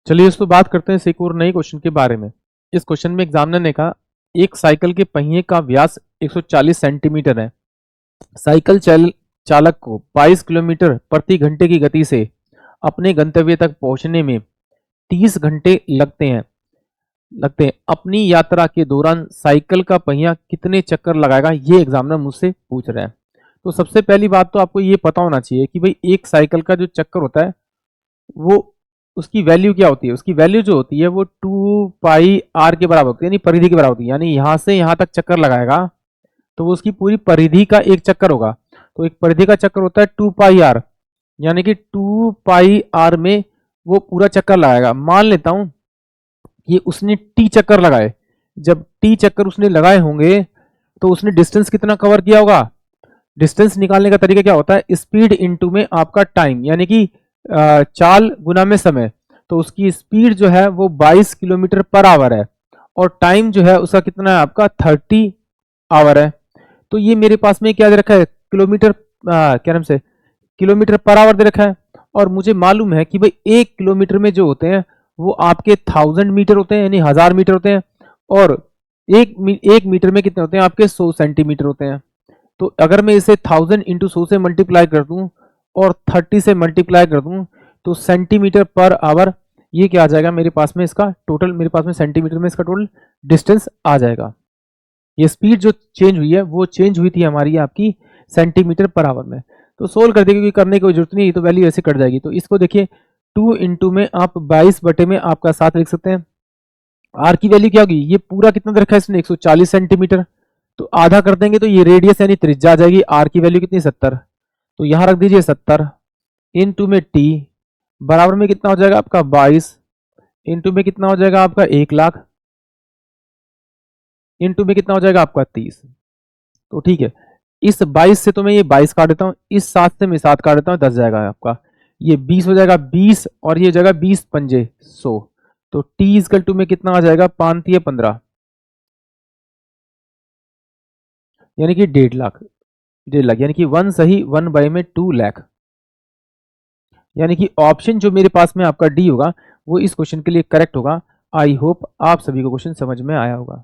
चलिए इस तो बात करते हैं एक और नए क्वेश्चन के बारे में। इस क्वेश्चन में एग्जामिनर ने कहा एक साइकिल के पहिए का व्यास 140 सेंटीमीटर है। साइकिल चालक को 22 किलोमीटर प्रति घंटे की गति से अपने गंतव्य तक पहुंचने में 30 घंटे लगते हैं। अपनी यात्रा के दौरान साइकिल का पहिया कितने चक्कर लगाएगा, ये एग्जामिनर मुझसे पूछ रहा है। तो सबसे पहली बात तो आपको ये पता होना चाहिए कि भाई एक साइकिल का जो चक्कर होता है वो उसकी वैल्यू क्या होती है। उसकी वैल्यू जो होती है वो 2 पाई आर के बराबर होती है, यानी परिधि के बराबर होती है। यानी यहां से यहां तक चक्कर लगाएगा तो वो उसकी पूरी परिधि का एक चक्कर होगा। तो एक परिधि का चक्कर होता है 2 पाई आर, यानी कि 2 पाई आर में वो पूरा चक्कर लगाएगा। मान लेता हूं कि उसने टी चक्कर लगाए। जब टी चक्कर उसने लगाए होंगे तो उसने डिस्टेंस कितना कवर किया होगा। डिस्टेंस निकालने का तरीका क्या होता है, स्पीड इनटू में आपका टाइम, यानी कि चाल गुना में समय। तो उसकी स्पीड जो है वो 22 किलोमीटर पर आवर है और टाइम जो है उसका कितना है आपका 30 आवर है। तो ये मेरे पास में क्या दे रखा है, किलोमीटर क्या नाम से किलोमीटर पर आवर दे रखा है। और मुझे मालूम है कि भाई 1 किलोमीटर में जो होते हैं वो आपके 1000 मीटर होते हैं, यानी 1000 मीटर होते हैं। और एक मीटर में कितने होते हैं आपके 100 सेंटीमीटर होते हैं। तो अगर मैं इसे 1000 इंटू 100 से मल्टीप्लाई कर दूं और 30 से मल्टीप्लाई कर दूं तो सेंटीमीटर पर आवर ये क्या आ जाएगा मेरे पास में, इसका टोटल मेरे पास में सेंटीमीटर में इसका टोटल डिस्टेंस आ जाएगा। ये स्पीड जो चेंज हुई है वो चेंज हुई थी हमारी आपकी सेंटीमीटर पर आवर में। तो सोल्व कर देंगे, क्योंकि करने की कोई जरूरत नहीं, तो वैल्यू ऐसे कट जाएगी। तो इसको देखिए 2 इंटू में आप 22 बटे में आपका 7 लिख सकते हैं। आर की वैल्यू क्या होगी, ये पूरा कितना दे रखा है इसने 140 सेंटीमीटर। तो आधा कर देंगे तो ये रेडियस यानी त्रिज्या आ जाएगी। आर की वैल्यू कितनी 70, तो यहां रख दीजिए 70 इंटू में टी बराबर में कितना हो जाएगा आपका 22 इंटू में कितना हो जाएगा आपका 1 लाख इंटू में कितना हो जाएगा आपका 30। तो ठीक है, इस 22 से तो मैं ये 22 काट देता हूँ, इस 7 से मैं 7 काट देता हूँ, 10 जाएगा आपका। ये 20 हो जाएगा 20 और ये हो जाएगा 20 पंजे 100। तो टी इजकल टू में कितना आ जाएगा 5×3=15, यानी कि 1.5 लाख। 1.5 लाख यानी कि 1 सही 1/2 लाख, यानी कि ऑप्शन जो मेरे पास में आपका डी होगा वो इस क्वेश्चन के लिए करेक्ट होगा। आई होप आप सभी को क्वेश्चन समझ में आया होगा।